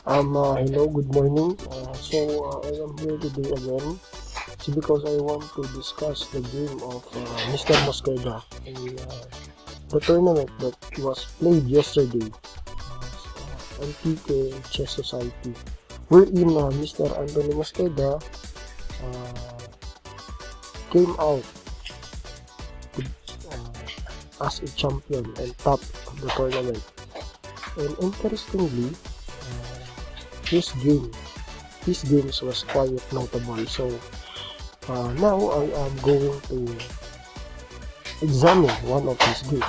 Hello, good morning. I am here today again. It's because I want to discuss the game of Mr. Mosqueda in the tournament that was played yesterday, Antique Chess Society, wherein Mr. Anthony Mosqueda came out as a champion and top of the tournament. And interestingly, his games was quite notable. So now I am going to examine one of his games.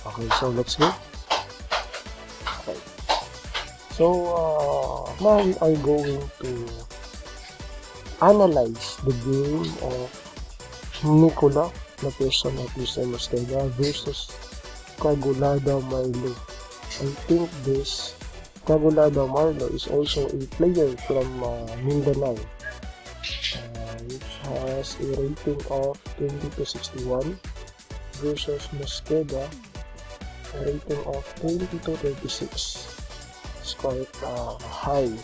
Okay, so let's go. Okay. So now we are going to analyze the game of Nicola, the person of Mr. Mosqueda, versus Cagulada Marlo. I think this Cagulada Marlo is also a player from Mindanao, which has a rating of 20-61 versus Mosqueda, a rating of 20-36. It's quite high, and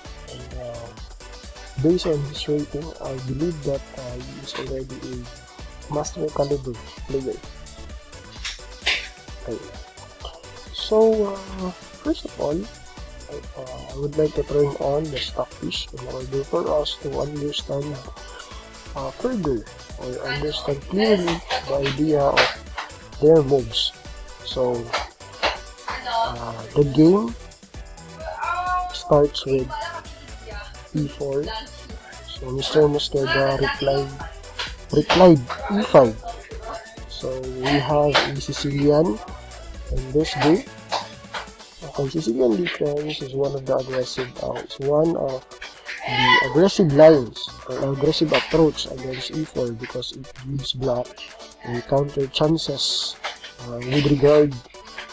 based on his rating, I believe that he is already a master caliber player. Okay. So first of all, I would like to turn on the stockfish in order for us to understand further or understand clearly the idea of their moves. So the game starts with e4. So Mr. Mosqueda replied e5. So we have a Sicillian in this game. Okay, Sicillian defense is one of the aggressive lines or aggressive approach against e4 because it gives black a counter chances with regard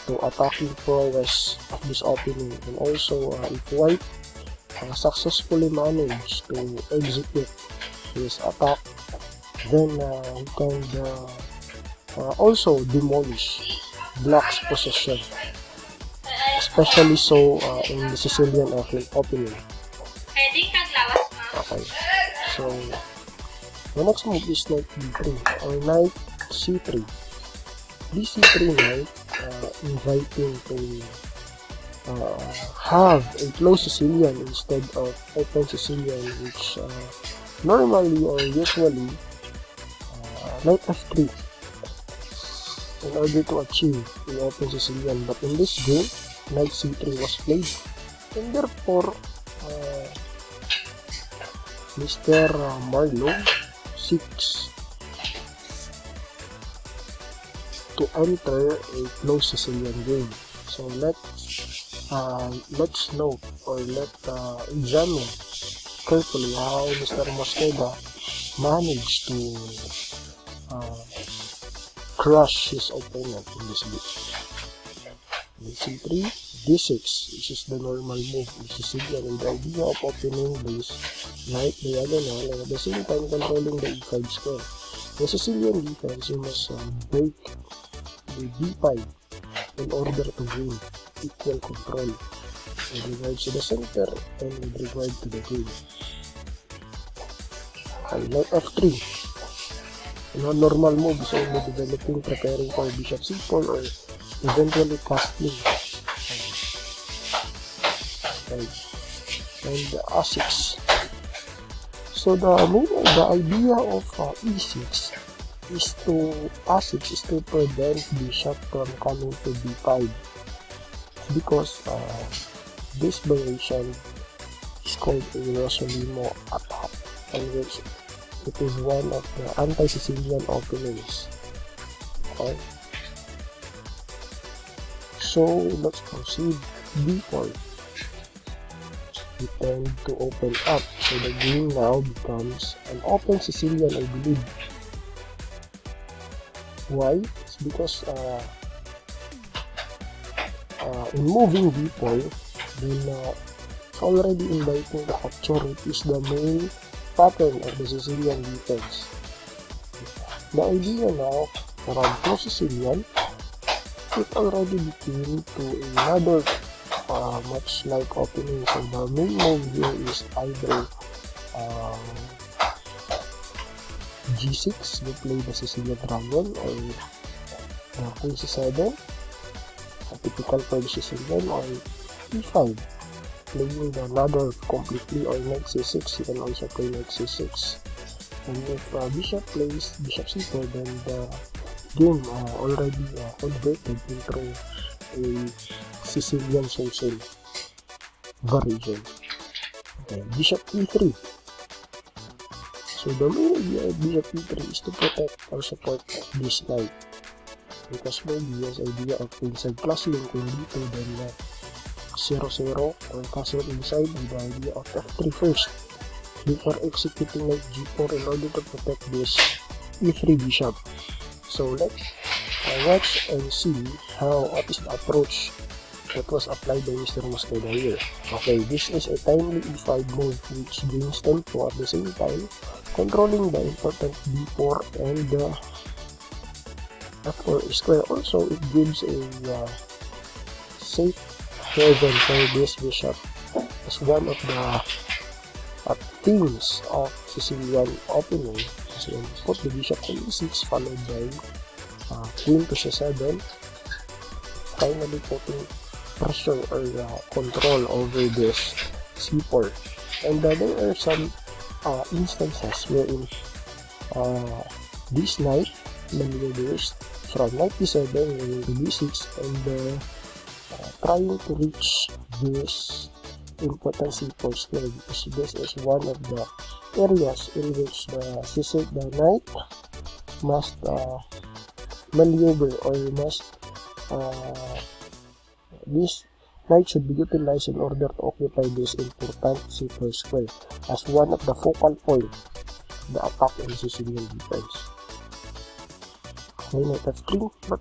to attacking prowess of this opening, and also if white successfully manage to execute his attack, then he can also demolish black's possession, especially so in the Sicilian opening. Okay, so the next move is knight b3 or knight c3. This c3 knight inviting to have a close Sicilian instead of open Sicilian, which normally or usually knight f3 in order to achieve an open Sicilian, but in this game knight c3 was played, and therefore Mr. Marlo seeks to enter a close Sicilian game. So let's note or let's examine carefully how Mr. Mosqueda managed to crush his opponent in this game. c3, d6, which is the normal move in Sicilian, with the idea of opening this knight diagonal and at the same time controlling the e5 square. In Sicilian defense, you must break the d5 in order to gain equal control with regards to the center and with regard to the queen. Okay, knight f3. A normal move is only developing, preparing for bishop c4 or eventually castling. Okay. And a6. So the idea of e6 is to prevent bishop from coming to b5, because this variation is called a Rosolimo attack, and which it is one of the anti-Sicilian openings. Okay. So let's proceed. b4. We tend to open up, so the game now becomes an open Sicilian, I believe. Why? It's because in moving b4, then it's already inviting the capture, which is the main pattern of the Sicilian defense. The idea now from pro Sicilian, it already became to a Najdorf much like opening. So the main move here is either G6, you play the Sicilian dragon, or Queen C7, a typical for the Sicilian, or E5, playing the Najdorf completely, or Knight C6, you can also play Knight C6. And if Bishop plays Bishop C4, then the game already converted into a Sicilian social variation. Okay, Bishop E3. So the main idea of Bishop E3 is to protect or support this knight. Because maybe has idea of inside plus linking dito, then 0-0 or castle inside with the idea of F3 first before executing knight G4 in order to protect this E3 bishop. So let's watch and see what is the approach that was applied by Mr. Mosqueda here. Okay, this is a timely E5 move which gains tempo at the same time, controlling the important B4 and the F4 square. Also, it gives a safe haven for this bishop as one of the themes of Sicilian opening. So, put the bishop to E6 followed by queen to C7, finally putting pressure or control over this C4. And there are some instances wherein this knight maneuvers from knight B7 to B6 and trying to reach this important C4 square, because this is one of the areas in which the knight must maneuver, or must this knight should be utilized in order to occupy this important C4 square as one of the focal point of the attack in Sicilian defense. Okay, knight F3, but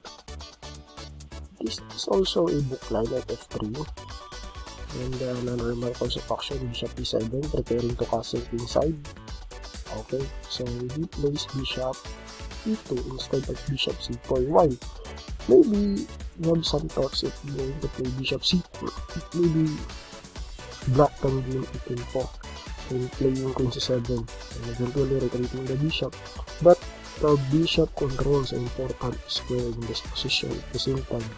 this is also a book line, knight F3, and the normal course of action, bishop E7, preparing to castle inside. Okay, so he plays bishop E2 instead of bishop C4. Why? Maybe you have some thoughts if you're going to play bishop C4. Maybe black can gain tempo in playing queen C7 and eventually retreating the bishop. But the bishop controls an important square in this position. At the same time,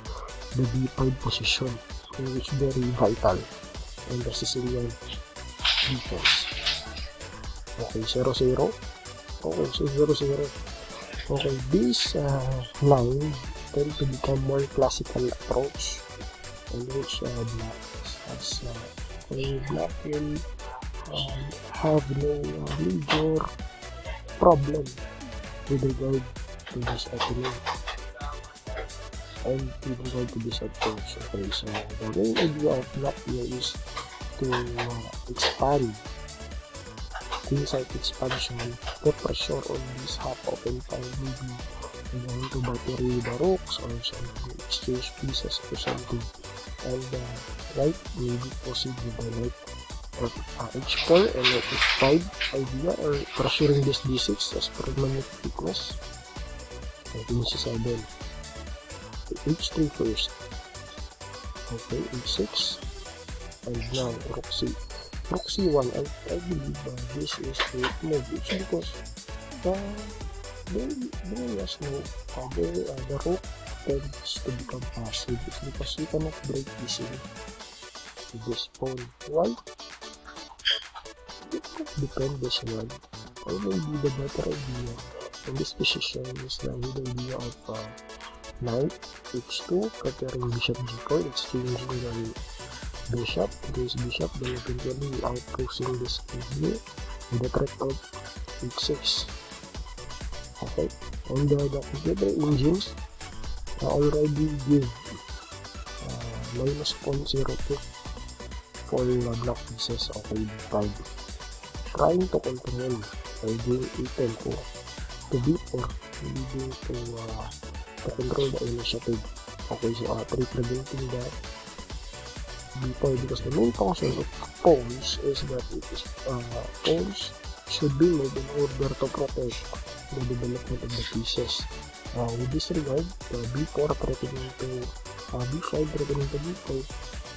the B5 position, which is very vital in the Sicilian defense. Okay, 0-0. Okay, so 0-0. Okay, this line tend to become more classical approach in which black will have no major problem with regard to this opening and with regard to this approach. Okay, so the main idea of black here is to expand inside expansion, put pressure on this half open file. Maybe we're going to battery the rooks or something, exchange pieces or something, and right, maybe possibly the knight of H4 and knight H5 idea, or pressuring this D6 as permanent weakness. Queen C7, H3 first, okay, H6, and now Rook C1. I believe this is a move, it's because there is no the rook tends to become passive. It's because you cannot break easily with this pawn. Why? It could depend this one, or maybe the better idea in this position is the middle idea of knight H2, preparing bishop G4, exchanging the bishop, this bishop, then eventually outcrossing this here with the threat of H6. Okay, and the computer engines already give minus 0.02 for block pieces of A5, trying to control by doing A10 to B4, leading to control the initiative. Okay, so preventing the B4, because the main function of pawns is that it is pawns should be moved in order to protect the development of the pieces. With this regard, the B4 threatening to B5, threatening to B5,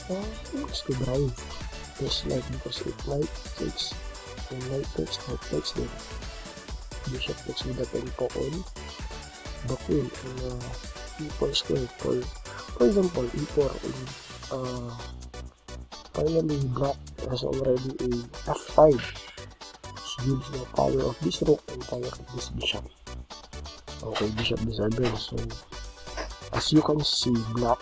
wants to drive this knight, because if knight takes, and knight takes, then bishop takes with the tempo on the queen in e4 square. For example, e4 in finally black has already a f5, which gives the power of this rook and power of this bishop. Okay, bishop d7. So as you can see, black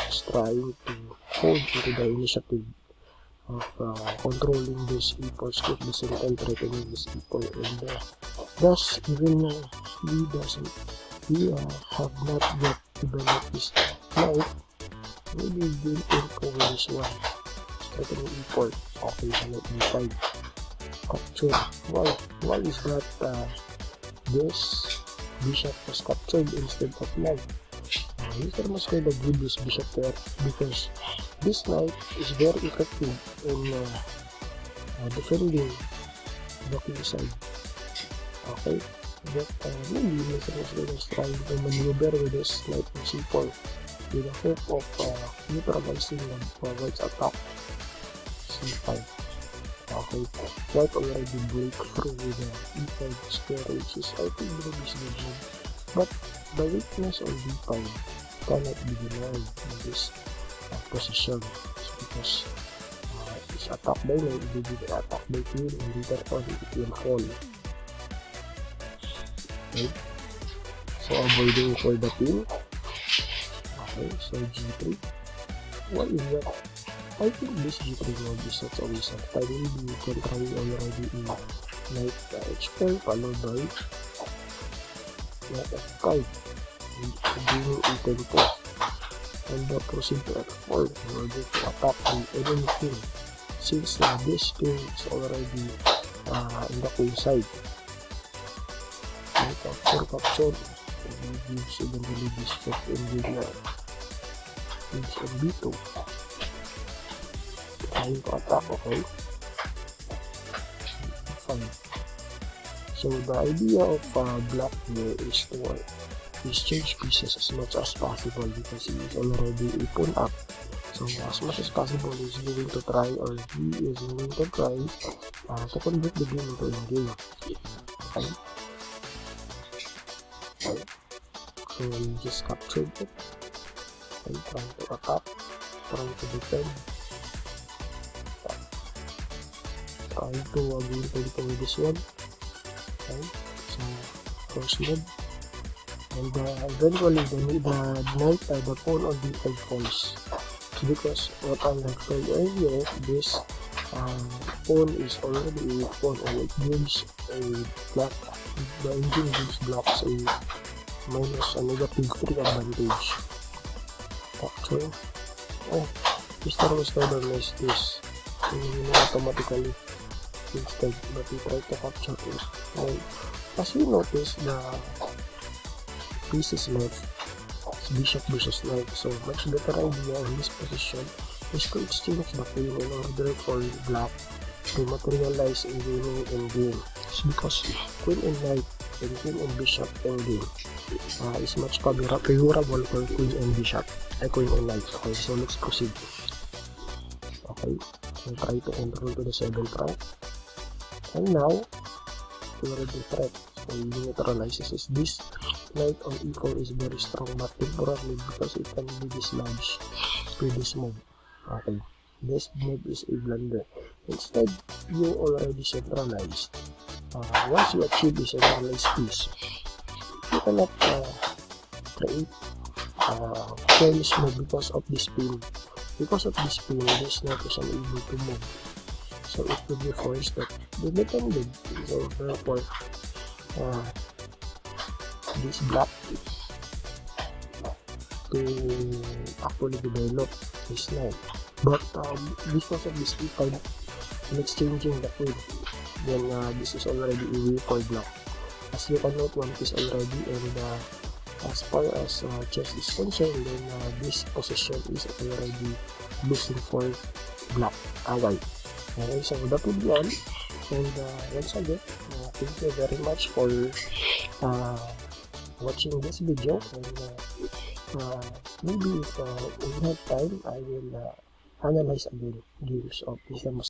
is trying to hold into the initiative of controlling this e4 square, the same time threatening this e4, and thus even he have not yet developed this knight. Maybe we'll think over this one. Threatening e4. Okay, so knight b5. Capture. Why is that this bishop was captured instead of knight? Mr. must kind of give this bishop there, because this knight is very effective in defending the queen side. Okay, but maybe Mr. Must is trying to maneuver with this knight in c4 with the hope of neutralizing the white's attack. c5. Okay, white already break through with the e5 square, which is I think very good, but the weakness of d5 cannot be denied in this position, because it's attacked by knight, it will be attacked by queen, and later on it will fall. Okay, so avoiding for the queen. Okay, so g3. What is that? I think this g3 move is not always a time. You can try already in knight h4 followed by knight f5. Doing a tempo and proceed to f4 in order to attack the enemy king, since this king is already in the queen side. Capture and gives eventually this check and then gives a b2 trying to attack. Okay, fine. So the idea of black here is to exchange pieces as much as possible, because he is already a pawn up. So as much as possible he is going to try, or he is going to try to convert the game into endgame. Okay. So he just captured it and trying to attack, trying to defend, trying to again tempo with this one. Okay, so first move, and eventually the pawn on d5 falls, because what I have told earlier, this pawn is already a pawn, and it gives a black, the engine gives blacks a minus a negative 3 advantage. Capture. Oh, Mr. Mustard missed this. Automatically instead, but he tried to capture it. And as you notice, the pieces left is bishop versus knight, so much better idea in this position is to exchange the queen in order for black to materialize in winning endgame. It's because queen and knight and queen and bishop endgame is much favorable for queen and bishop, queen and knight. Okay, so let's proceed. Okay, so try to control to the 7th rank, and now we are the threat. So he neutralizes this knight on e4 is very strong, but temporarily, because it can be dislodged with this move. Okay, this move is a blunder. Instead, you already centralized. Once you achieve the centralized piece, you cannot create careless move because of this pin. Because of this pin, this knight is unable to move, so it will be forced that be defended. So therefore, this black to actually develop this knight, but because of this e5 and exchanging the queen, then this is already a way for black. As you can note, one piece already, and as far as chess is concerned, then this position is already losing for black, white. Okay, so that would be all, and once again, thank you very much for watching this video, and maybe if we have time, I will Analyze again. Games of Mr.